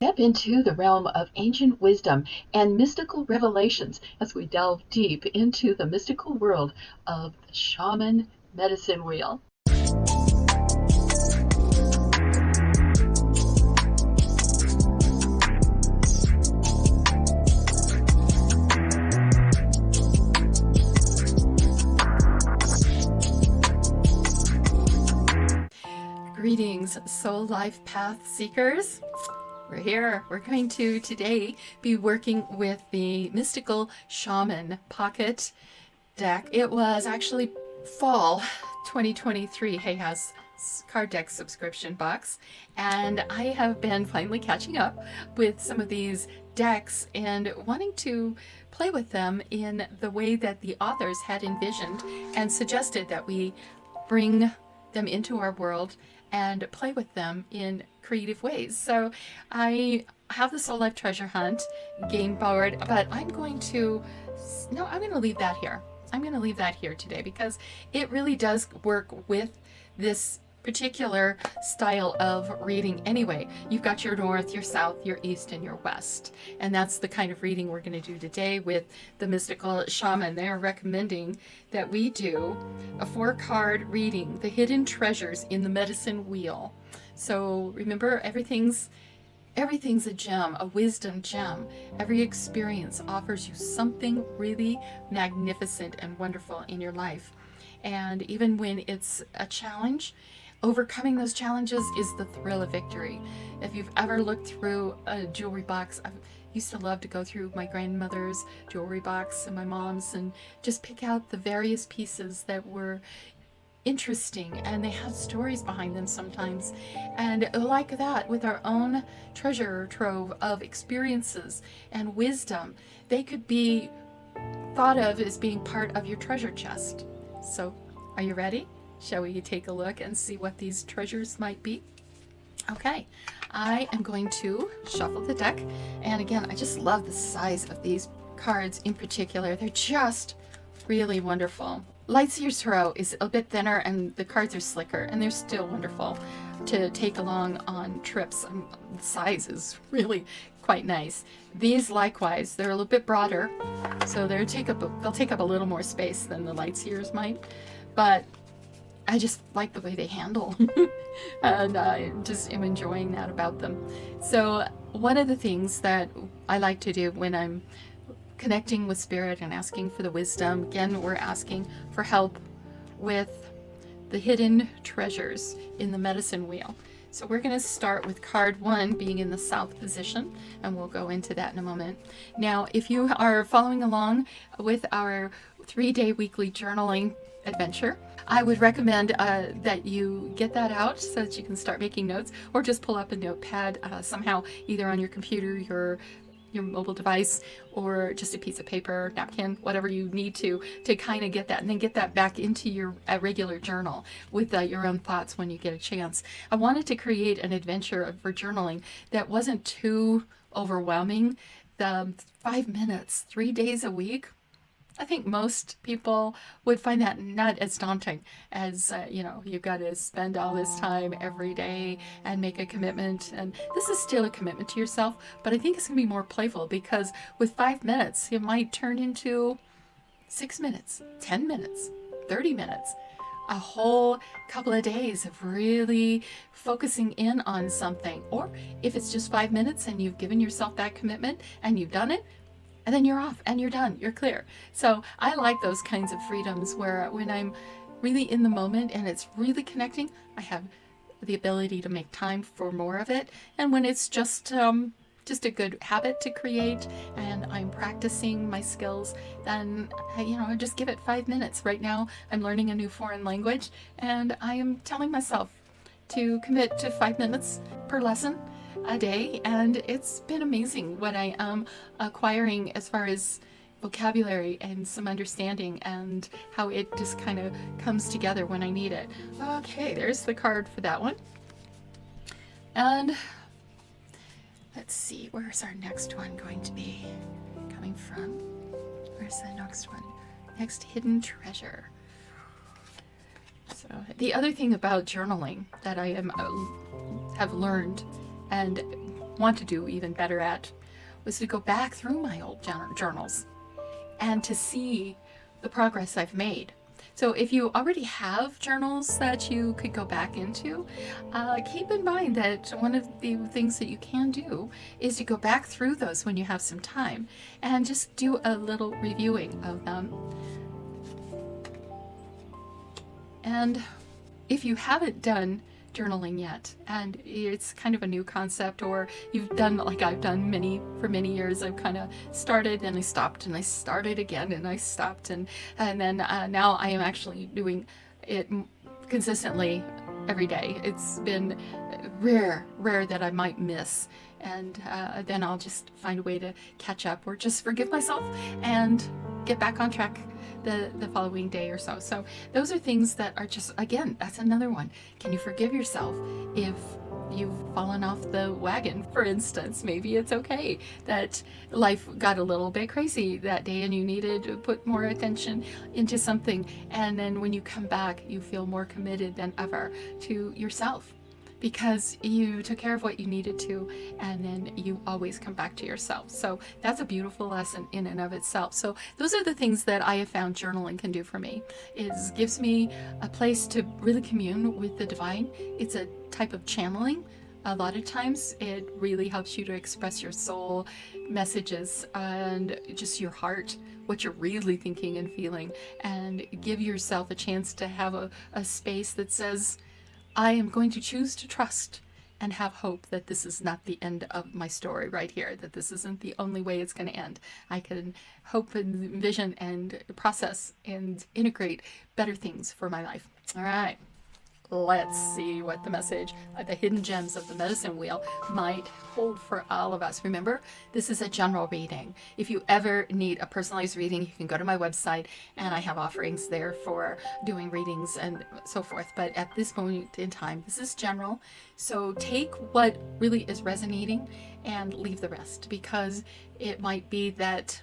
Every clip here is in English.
Step into the realm of ancient wisdom and mystical revelations as we delve deep into the mystical world of the shaman medicine wheel. Greetings, soul life path seekers. We're here. We're going to today be working with the Mystical Shaman Pocket deck. It was actually fall 2023 Hay House card deck subscription box, and I have been finally catching up with some of these decks and wanting to play with them in the way that the authors had envisioned and suggested that we bring them into our world and play with them in creative ways. So I have the Soul Life Treasure Hunt game board, but I'm going to leave that here. I'm going to leave that here today because it really does work with this particular style of reading anyway. You've got your north, your south, your east, and your west. And that's the kind of reading we're going to do today with the Mystical Shaman. They are recommending that we do a 4-card reading, The Hidden Treasures in the Medicine Wheel. So remember, everything's a gem, a wisdom gem. Every experience offers you something really magnificent and wonderful in your life. And even when it's a challenge, overcoming those challenges is the thrill of victory. If you've ever looked through a jewelry box, I used to love to go through my grandmother's jewelry box and my mom's and just pick out the various pieces that were interesting, and they have stories behind them sometimes. And like that, with our own treasure trove of experiences and wisdom, they could be thought of as being part of your treasure chest. So, are you ready? Shall we take a look and see what these treasures might be? Okay, I am going to shuffle the deck. And again, I just love the size of these cards in particular. They're just really wonderful. Lightseer's Tarot is a bit thinner and the cards are slicker, and they're still wonderful to take along on trips. The size is really quite nice. These likewise, they're a little bit broader, so they'll take up a little more space than the Lightseers might, but I just like the way they handle and I just am enjoying that about them. So one of the things that I like to do when I'm connecting with spirit and asking for the wisdom, again, we're asking for help with the hidden treasures in the medicine wheel. So we're going to start with card 1 being in the south position, and we'll go into that in a moment. Now, if you are following along with our 3-day weekly journaling adventure, I would recommend that you get that out so that you can start making notes, or just pull up a notepad somehow, either on your computer, your mobile device, or just a piece of paper, napkin, whatever you need to kind of get that, and then get that back into your regular journal with your own thoughts when you get a chance. I wanted to create an adventure for journaling that wasn't too overwhelming. The 5 minutes, 3 days a week, I think most people would find that not as daunting as, you've got to spend all this time every day and make a commitment. And this is still a commitment to yourself, but I think it's going to be more playful, because with 5 minutes, it might turn into 6 minutes, 10 minutes, 30 minutes, a whole couple of days of really focusing in on something. Or if it's just 5 minutes and you've given yourself that commitment and you've done it, and then you're off and you're done, you're clear. So I like those kinds of freedoms where when I'm really in the moment and it's really connecting, I have the ability to make time for more of it. And when it's just a good habit to create and I'm practicing my skills, then I just give it 5 minutes. Right now I'm learning a new foreign language, and I am telling myself to commit to 5 minutes per lesson a day, and it's been amazing what I am acquiring as far as vocabulary and some understanding, and how it just kind of comes together when I need it. Okay, there's the card for that one. And let's see, where's our next one going to be coming from? Where's the next one? Next hidden treasure. So the other thing about journaling that I have learned and want to do even better at was to go back through my old journals and to see the progress I've made. So if you already have journals that you could go back into, keep in mind that one of the things that you can do is to go back through those when you have some time and just do a little reviewing of them. And if you haven't done journaling yet, and it's kind of a new concept, or you've done like I've done for many years, I've kind of started and I stopped and I started again and I stopped, and then now I am actually doing it consistently every day. It's been rare that I might miss, and then I'll just find a way to catch up or just forgive myself and get back on track the following day or so. So those are things that are just, again, that's another one. Can you forgive yourself if you've fallen off the wagon, for instance? Maybe it's okay that life got a little bit crazy that day and you needed to put more attention into something, and then when you come back you feel more committed than ever to yourself because you took care of what you needed to, and then you always come back to yourself. So that's a beautiful lesson in and of itself. So those are the things that I have found journaling can do for me. It gives me a place to really commune with the divine. It's a type of channeling. A lot of times it really helps you to express your soul messages and just your heart, what you're really thinking and feeling, and give yourself a chance to have a space that says, I am going to choose to trust and have hope that this is not the end of my story right here, that this isn't the only way it's going to end. I can hope and envision and process and integrate better things for my life. All right. Let's see what the message, the hidden gems of the medicine wheel might hold for all of us. Remember, this is a general reading. If you ever need a personalized reading, you can go to my website and I have offerings there for doing readings and so forth. But at this moment in time, this is general. So take what really is resonating and leave the rest, because it might be that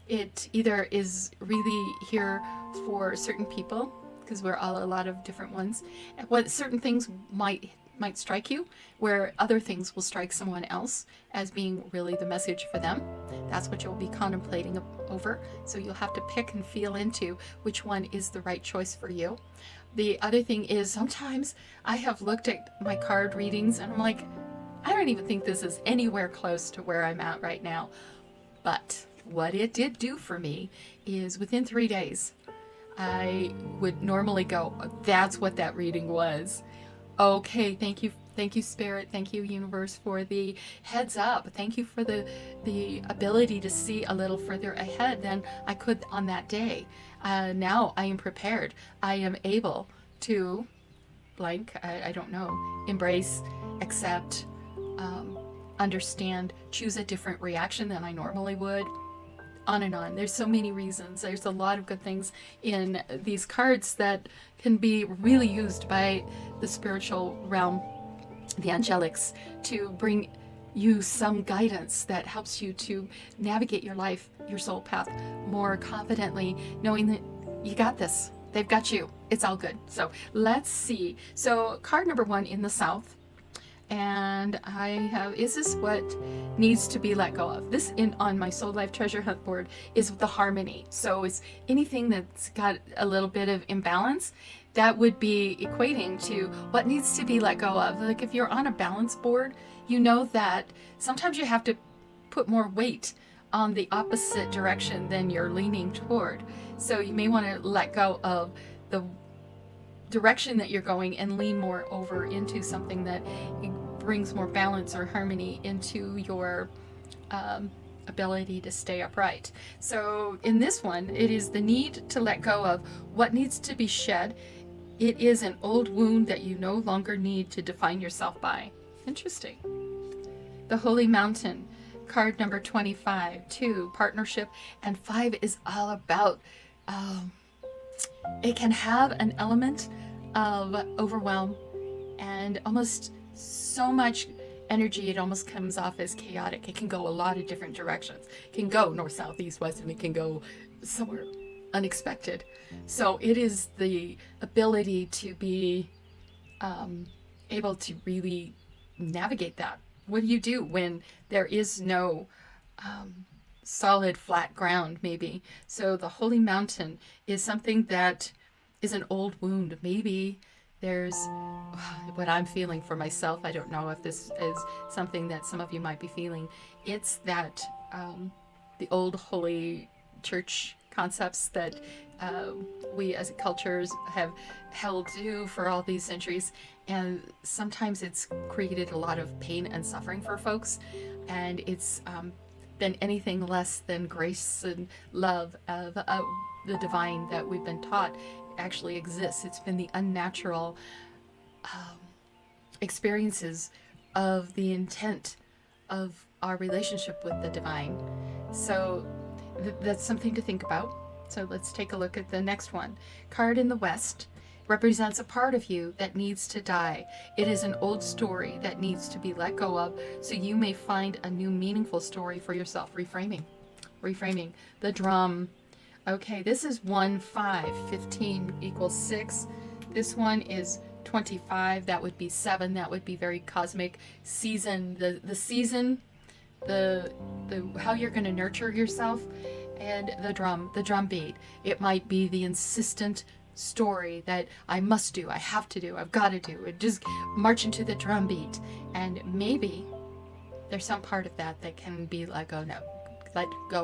it either is really here for certain people, because we're all a lot of different ones. What certain things might strike you, where other things will strike someone else as being really the message for them. That's what you'll be contemplating over. So you'll have to pick and feel into which one is the right choice for you. The other thing is, sometimes I have looked at my card readings and I'm like, I don't even think this is anywhere close to where I'm at right now. But what it did do for me is within 3 days, I would normally go, that's what that reading was. Okay, thank you, Spirit, thank you, Universe, for the heads up. Thank you for the ability to see a little further ahead than I could on that day. Now I am prepared. I am able to, I don't know, embrace, accept, understand, choose a different reaction than I normally would. On and on. There's so many reasons. There's a lot of good things in these cards that can be really used by the spiritual realm, the angelics, to bring you some guidance that helps you to navigate your life, your soul path more confidently, knowing that you got this. They've got you. It's all good. So let's see. So card number 1 in the South. And I have, is this what needs to be let go of? This on my Soul Life Treasure Hunt board is the harmony. So it's anything that's got a little bit of imbalance, that would be equating to what needs to be let go of. Like if you're on a balance board, you know that sometimes you have to put more weight on the opposite direction than you're leaning toward. So you may want to let go of the direction that you're going and lean more over into something that brings more balance or harmony into your ability to stay upright. So in this one, it is the need to let go of what needs to be shed. It is an old wound that you no longer need to define yourself by. Interesting. The Holy Mountain, card number 25, 2, partnership, and 5 is all about it can have an element of overwhelm and almost so much energy, it almost comes off as chaotic. It can go a lot of different directions. It can go north, south, east, west, and it can go somewhere unexpected. So it is the ability to be able to really navigate that what do you do when there is no solid flat ground, maybe? So the holy mountain is something that is an old wound. Maybe there's what I'm feeling for myself. I don't know if this is something that some of you might be feeling. It's that the old holy church concepts that we as cultures have held to for all these centuries, and sometimes it's created a lot of pain and suffering for folks, and it's been anything less than grace and love of the divine that we've been taught actually exists. It's been the unnatural experiences of the intent of our relationship with the divine. So that's something to think about. So let's take a look at the next one. Card in the West represents a part of you that needs to die. It is an old story that needs to be let go of, so you may find a new meaningful story for yourself. Reframing. The drum. Okay, this is 1, 5. 15 equals 6. This one is 25. That would be 7. That would be very cosmic. Season. The season. The how you're going to nurture yourself. And the drum beat. It might be the insistent story that I must do, I have to do, I've got to do. It just march into the drum beat. And maybe there's some part of that that can be let go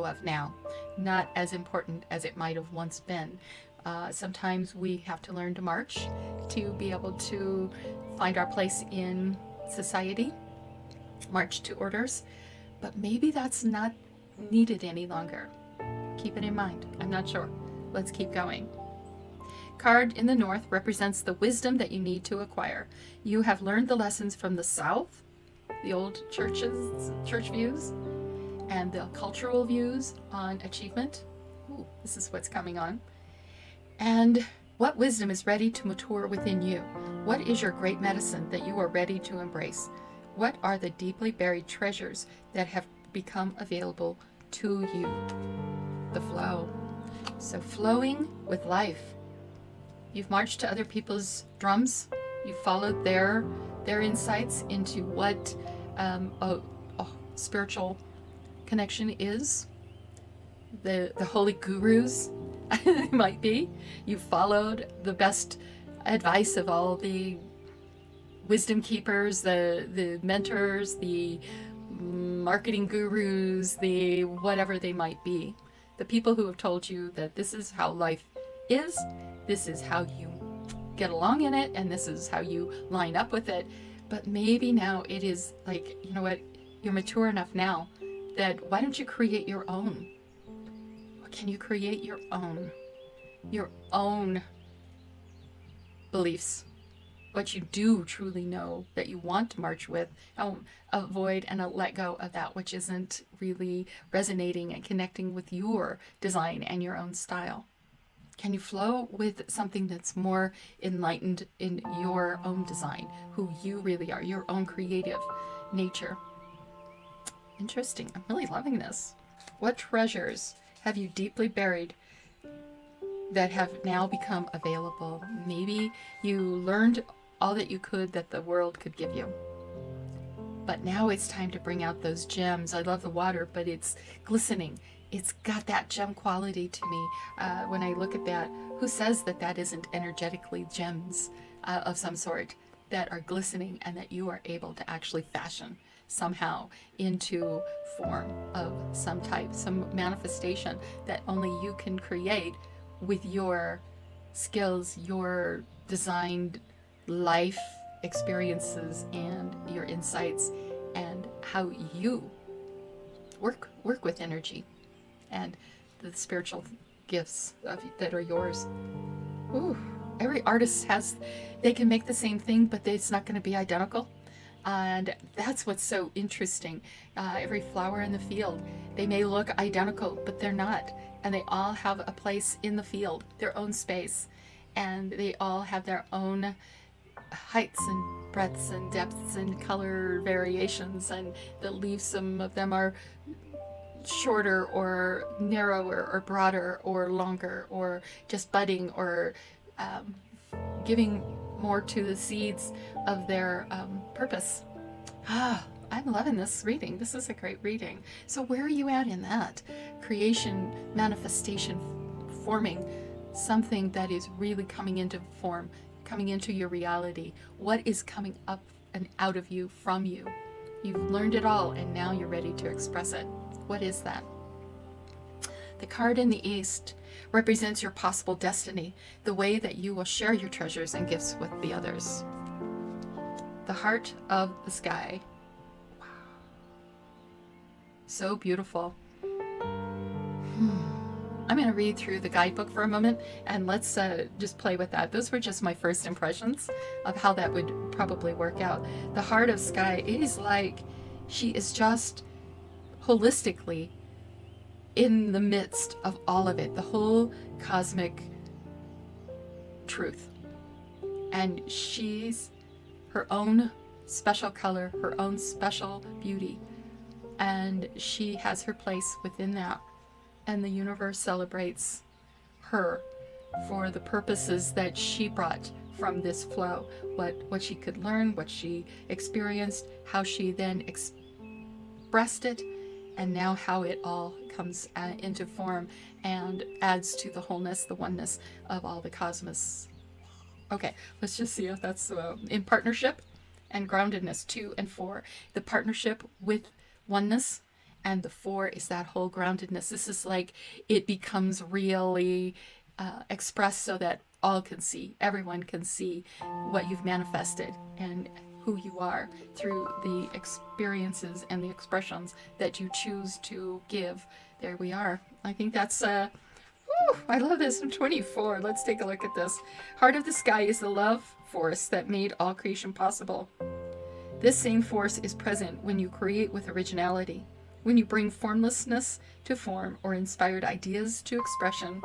of now. Not as important as it might have once been. Sometimes we have to learn to march to be able to find our place in society, march to orders, but maybe that's not needed any longer. Keep it in mind. I'm not sure. Let's keep going. Card in the North represents the wisdom that you need to acquire. You have learned the lessons from the South, the old church views, and the cultural views on achievement. Ooh, this is what's coming on. And what wisdom is ready to mature within you? What is your great medicine that you are ready to embrace? What are the deeply buried treasures that have become available to you? The flow. So flowing with life. You've marched to other people's drums. You've followed their insights into what a spiritual connection is. The holy gurus might be. You've followed the best advice of all the wisdom keepers, the mentors, the marketing gurus, the whatever they might be. The people who have told you that this is how life is, this is how you get along in it, and this is how you line up with it. But maybe now it is like, you know what, you're mature enough now that why don't you create your own? Can you create your own beliefs? What you do truly know that you want to march with, avoid and let go of that which isn't really resonating and connecting with your design and your own style. Can you flow with something that's more enlightened in your own design, who you really are, your own creative nature? Interesting. I'm really loving this. What treasures have you deeply buried that have now become available? Maybe you learned all that you could that the world could give you, but now it's time to bring out those gems. I love the water, but it's glistening. It's got that gem quality to me. When I look at that, who says that that isn't energetically gems of some sort that are glistening and that you are able to actually fashion somehow into form of some type, some manifestation that only you can create with your skills, your designed life experiences, and your insights, and how you work with energy and the spiritual gifts that are yours. Ooh, every artist they can make the same thing, but it's not going to be identical. And that's what's so interesting. Every flower in the field, they may look identical, but they're not. And they all have a place in the field, their own space. And they all have their own heights and breadths and depths and color variations. And the leaves, some of them are shorter or narrower or broader or longer or just budding or giving more to the seeds of their purpose. I'm loving this reading. This is a great reading. So where are you at in that? Creation, manifestation, forming something that is really coming into form, coming into your reality. What is coming up and out of you, from you? You've learned it all, and now you're ready to express it. What is that? The card in the East represents your possible destiny, the way that you will share your treasures and gifts with the others. The heart of the sky. Wow. So beautiful. I'm going to read through the guidebook for a moment, and let's just play with that. Those were just my first impressions of how that would probably work out. The heart of sky, it is like she is just holistically in the midst of all of it, the whole cosmic truth. And she's her own special color, her own special beauty. And she has her place within that. And the universe celebrates her for the purposes that she brought from this flow, what she could learn, what she experienced, how she then expressed it, and now how it all comes into form and adds to the wholeness, the oneness of all the cosmos. Okay, let's just see if that's in partnership and groundedness, 2 and 4. The partnership with oneness, and the 4 is that whole groundedness. This is like it becomes really expressed so that all can see, everyone can see what you've manifested and who you are through the experiences and the expressions that you choose to give. There we are. I think that's I love this. I'm 24. Let's take a look at this. Heart of the sky is the love force that made all creation possible. This same force is present when you create with originality, when you bring formlessness to form or inspired ideas to expression.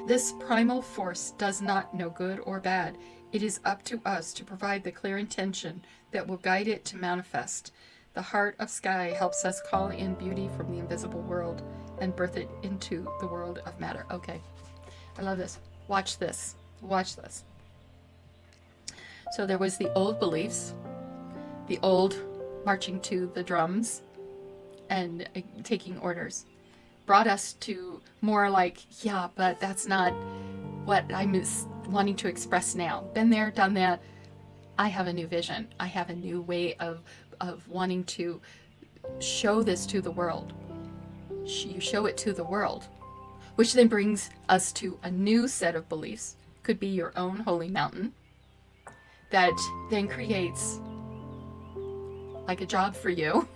This primal force does not know good or bad. It is up to us to provide the clear intention that will guide it to manifest. The heart of sky helps us call in beauty from the invisible world and birth it into the world of matter. Okay, I love this. Watch this. Watch this. So there was the old beliefs, the old marching to the drums and taking orders, brought us to more like, yeah, but that's not what I'm wanting to express now. Been there, done that. I have a new vision. I have a new way of wanting to show this to the world. You show it to the world, which then brings us to a new set of beliefs. Could be your own holy mountain that then creates like a job for you,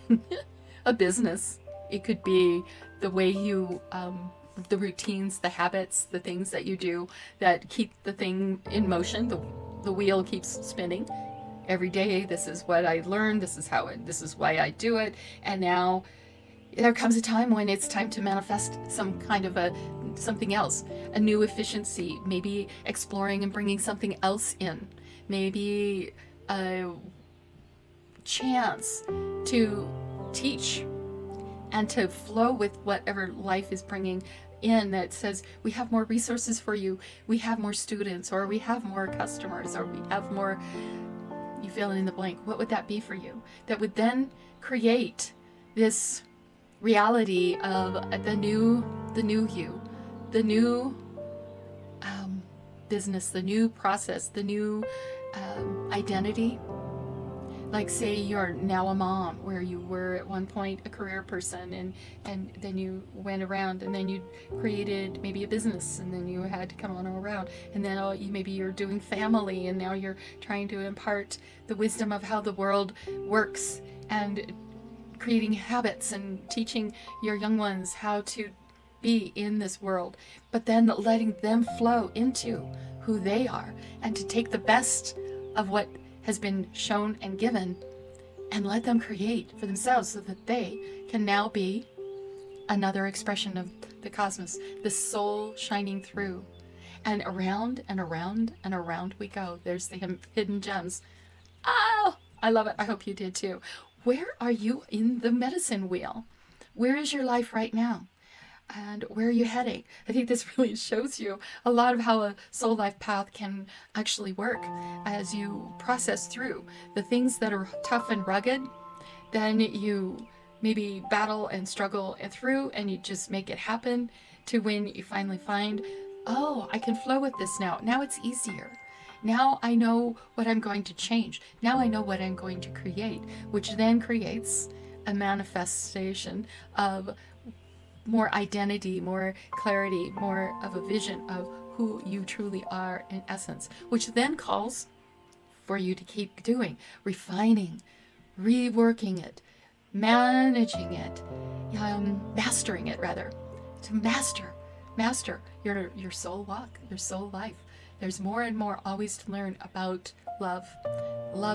a business. It could be the way you, the routines, the habits, the things that you do that keep the thing in motion. The wheel keeps spinning. Every day, this is what I learned. This is why I do it. And now there comes a time when it's time to manifest some kind of something else, a new efficiency, maybe exploring and bringing something else in, maybe a chance to teach and to flow with whatever life is bringing in, that says we have more resources for you, we have more students, or we have more customers, or we have more, you fill in the blank. What would that be for you? That would then create this reality of the new you, the new business, the new process, the new identity. Like say you're now a mom, where you were at one point a career person, and then you went around and then you created maybe a business, and then you had to come on around, and then maybe you're doing family, and now you're trying to impart the wisdom of how the world works and creating habits and teaching your young ones how to be in this world, but then letting them flow into who they are and to take the best of what has been shown and given and let them create for themselves so that they can now be another expression of the cosmos, the soul shining through. And around and around and around we go. There's the hidden gems. Oh, I love it. I hope you did too. Where are you in the medicine wheel? Where is your life right now? And where are you heading? I think this really shows you a lot of how a soul life path can actually work as you process through the things that are tough and rugged. then you maybe battle and struggle and through, and you just make it happen, to when you finally find, oh, I can flow with this now. Now it's easier. Now I know what I'm going to change. Now I know what I'm going to create, which then creates a manifestation of more identity, more clarity, more of a vision of who you truly are in essence, which then calls for you to keep doing, refining, reworking it, managing it, mastering it rather, to master your soul walk, your soul life. There's more and more always to learn about love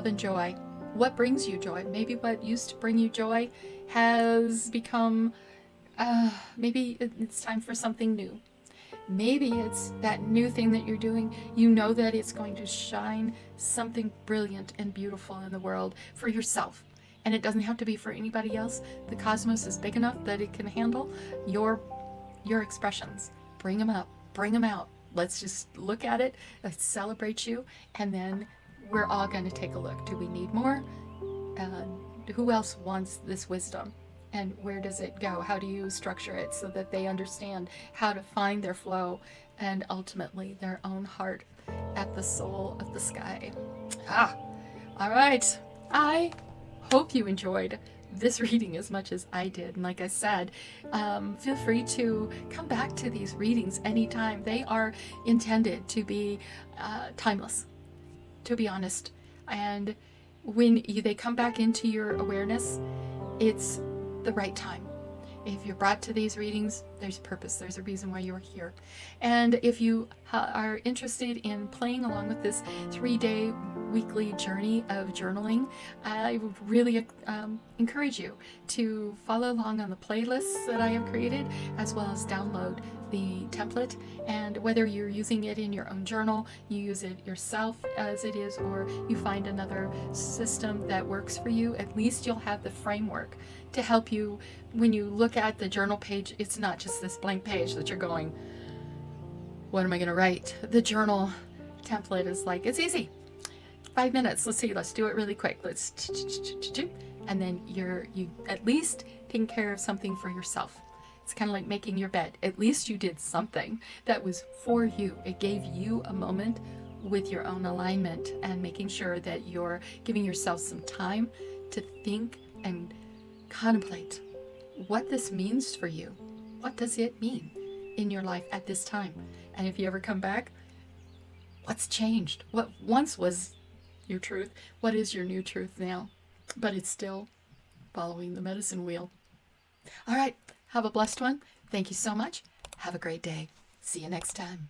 and joy. What brings you joy? Maybe what used to bring you joy has become, maybe it's time for something new. Maybe it's that new thing that you're doing. You know that it's going to shine something brilliant and beautiful in the world for yourself. And it doesn't have to be for anybody else. The cosmos is big enough that it can handle your expressions. Bring them up, bring them out. Let's just look at it, let's celebrate you, and then we're all going to take a look. Do we need more? Who else wants this wisdom? And where does it go? How do you structure it so that they understand how to find their flow and ultimately their own heart at the soul of the sky? All right. I hope you enjoyed this reading as much as I did. And like I said, feel free to come back to these readings anytime. They are intended to be timeless, to be honest. And when they come back into your awareness, it's the right time. If you're brought to these readings, there's a purpose, there's a reason why you're here. And if you are interested in playing along with this 3-day weekly journey of journaling, I would really encourage you to follow along on the playlists that I have created, as well as download the template. And whether you're using it in your own journal, you use it yourself as it is, or you find another system that works for you, at least you'll have the framework to help you when you look at the journal page. It's not just this blank page that you're going, what am I going to write? The journal template is like, it's easy. 5 minutes. Let's see. Let's do it really quick. And then you at least taking care of something for yourself. It's kind of like making your bed. At least you did something that was for you. It gave you a moment with your own alignment and making sure that you're giving yourself some time to think and contemplate what this means for you. What does it mean in your life at this time? And if you ever come back, what's changed? What once was your truth? What is your new truth now? But it's still following the medicine wheel. All right. Have a blessed one. Thank you so much. Have a great day. See you next time.